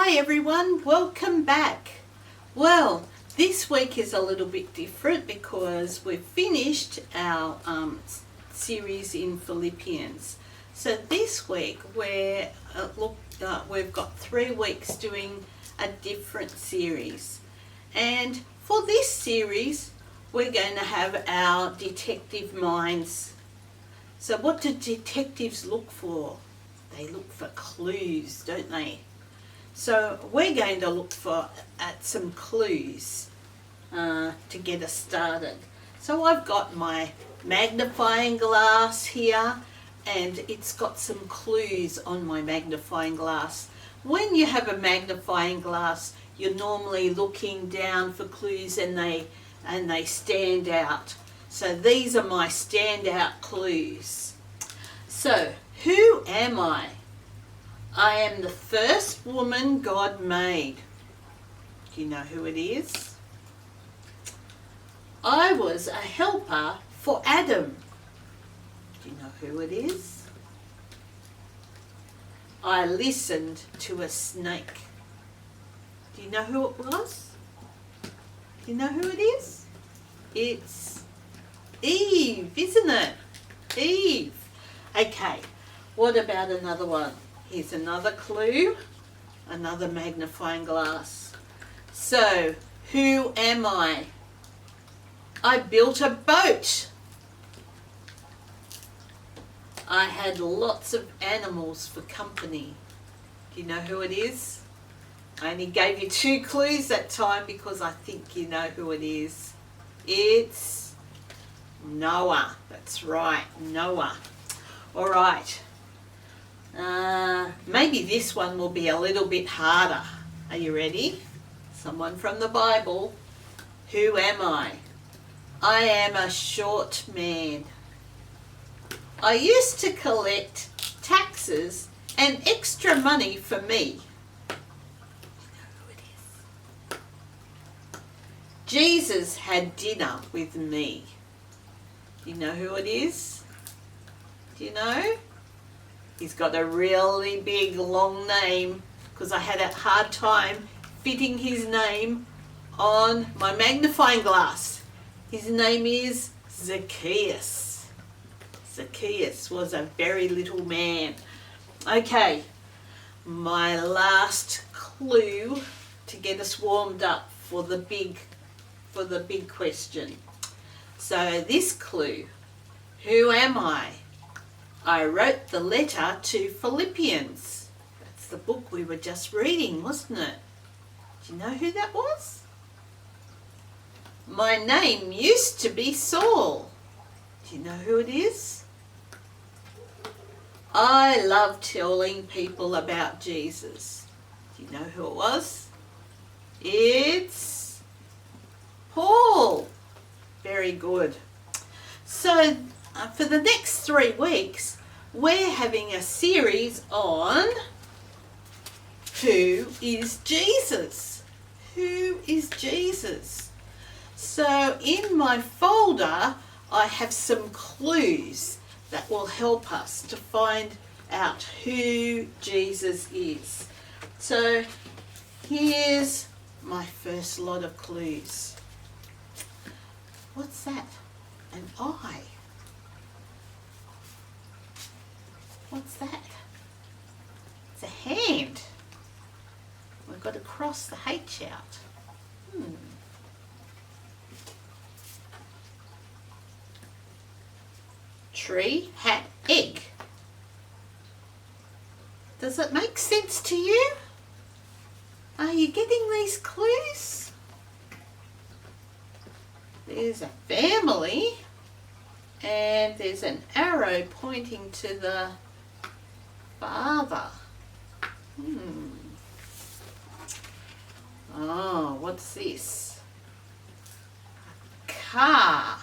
Hi everyone, welcome back. Well, this week is a little bit different because we've finished our series in Philippians. So this week we've got 3 weeks doing a different series. And for this series, we're going to have our detective minds. So what do detectives look for? They look for clues, don't they? So we're going to look at some clues to get us started. So I've got my magnifying glass here and it's got some clues on my magnifying glass. When you have a magnifying glass, you're normally looking down for clues and they stand out. So these are my standout clues. So who am I? I am the first woman God made. Do you know who it is? I was a helper for Adam. Do you know who it is? I listened to a snake. Do you know who it was? Do you know who it is? It's Eve, isn't it? Eve. Okay, what about another one? Here's another clue, another magnifying glass. So, who am I? I built a boat. I had lots of animals for company. Do you know who it is? I only gave you 2 clues that time because I think you know who it is. It's Noah. That's right, Noah. All right. Maybe this one will be a little bit harder. Are you ready? Someone from the Bible. Who am I? I am a short man. I used to collect taxes and extra money for me. You know who it is? Jesus had dinner with me. Do you know who it is? Do you know? He's got a really big long name because I had a hard time fitting his name on my magnifying glass. His name is Zacchaeus. Zacchaeus was a very little man. Okay, my last clue to get us warmed up for the big question. So this clue, who am I? I wrote the letter to Philippians. That's the book we were just reading, wasn't it? Do you know who that was? My name used to be Saul. Do you know who it is? I love telling people about Jesus. Do you know who it was? It's Paul. Very good. So for the next 3 weeks, we're having a series on who is Jesus? Who is Jesus? So in my folder, I have some clues that will help us to find out who Jesus is. So here's my first lot of clues. What's that? An eye. What's that? It's a hand. We've got to cross the H out. Tree, hat, egg. Does it make sense to you? Are you getting these clues? There's a family and there's an arrow pointing to the father. Oh, what's this? A car.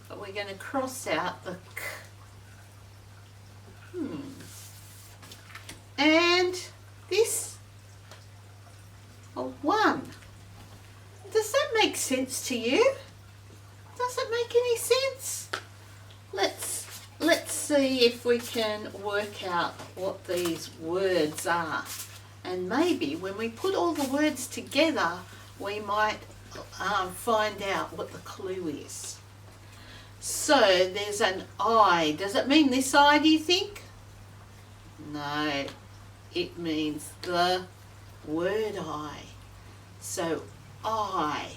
But we're going to cross out the k. And this, a 1. Does that make sense to you? Does it make any sense? Let's see if we can work out what these words are. And maybe when we put all the words together, we might find out what the clue is. So there's an I. Does it mean this I, do you think? No, it means the word I. So I.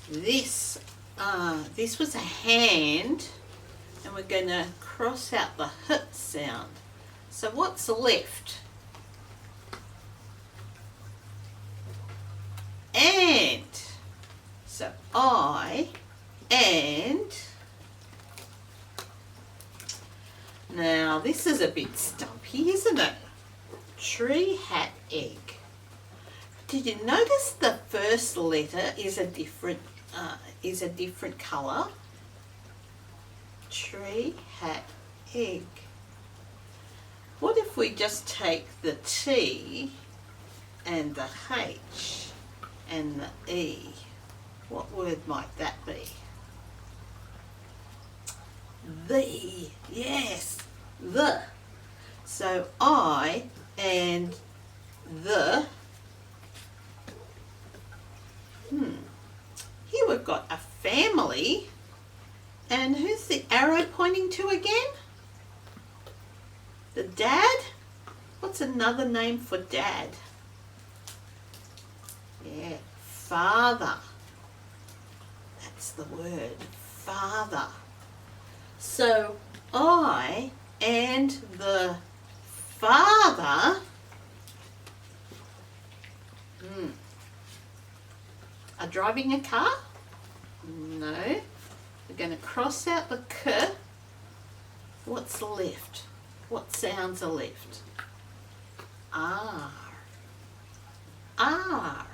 This was a hand, and we're going to cross out the H sound. So what's left? And. So I and. Now this is a bit stumpy, isn't it? Tree, hat, egg. Did you notice the first letter is a different colour? Tree, hat, egg. What if we just take the T and the H and the E? What word might that be? The. Yes, the. So I and the. Here we've got a family. And who's the arrow pointing to again? The dad? What's another name for dad? Yeah, father. That's the word, father. So I and the father are driving a car? No. We're going to cross out the K. What's left? What sounds are left? R. R.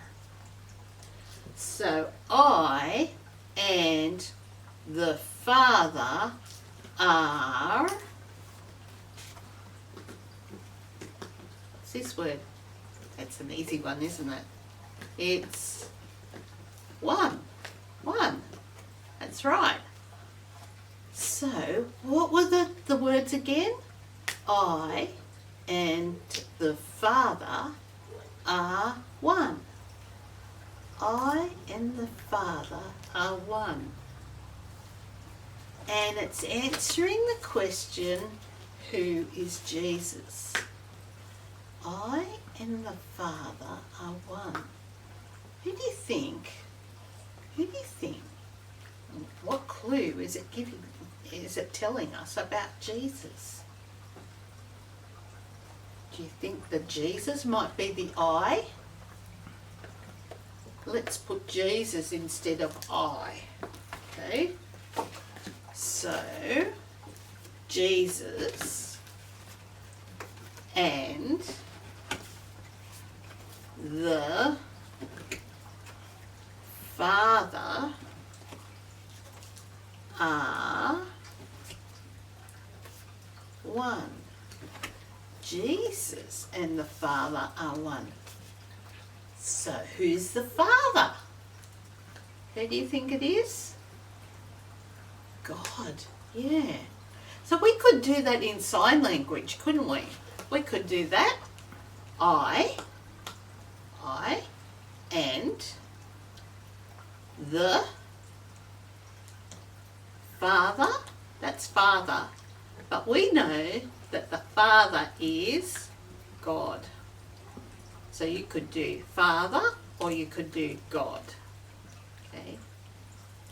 So I and the father are. What's this word? That's an easy one, isn't it? It's one. One. That's right. So, what were the words again? I and the father are one. I and the father are one. And it's answering the question, who is Jesus? I and the Father are one. Who do you think? Who do you think? What clue is it giving? Is it telling us about Jesus? Do you think that Jesus might be the I? Let's put Jesus instead of I. Okay? So, Jesus and the Father are one. Jesus and the Father are one. So who's the Father? Who do you think it is? God, yeah. So we could do that in sign language, couldn't we? We could do that. I, and the Father, that's Father. But we know that the Father is God. So you could do Father or you could do God. Okay.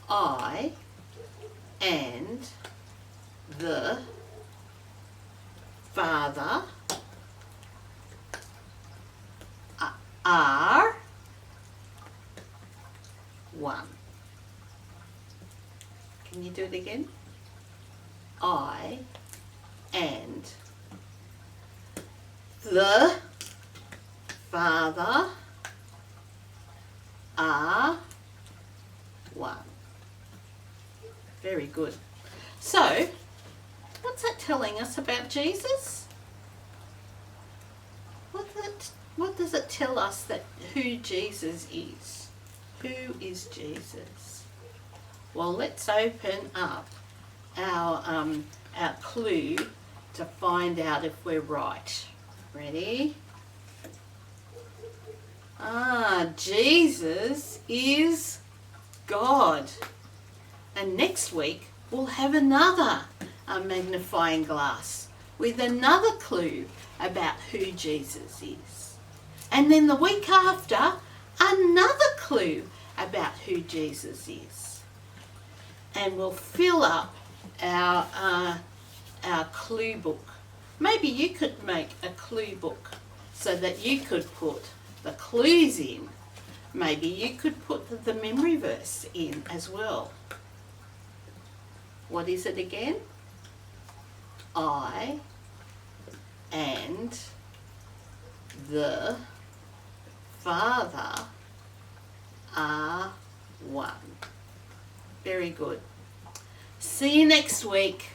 I and the Father are one. Can you do it again? I and the Father are one. Very good. So, what's that telling us about Jesus? What does it tell us that who Jesus is? Who is Jesus? Well, let's open up our clue to find out if we're right. Ready? Jesus is God. And next week we'll have another magnifying glass with another clue about who Jesus is. And then the week after, another clue about who Jesus is. And we'll fill up our clue book. Maybe you could make a clue book so that you could put the clues in. Maybe you could put the memory verse in as well. What is it again? I and the Father are one. Very good. See you next week.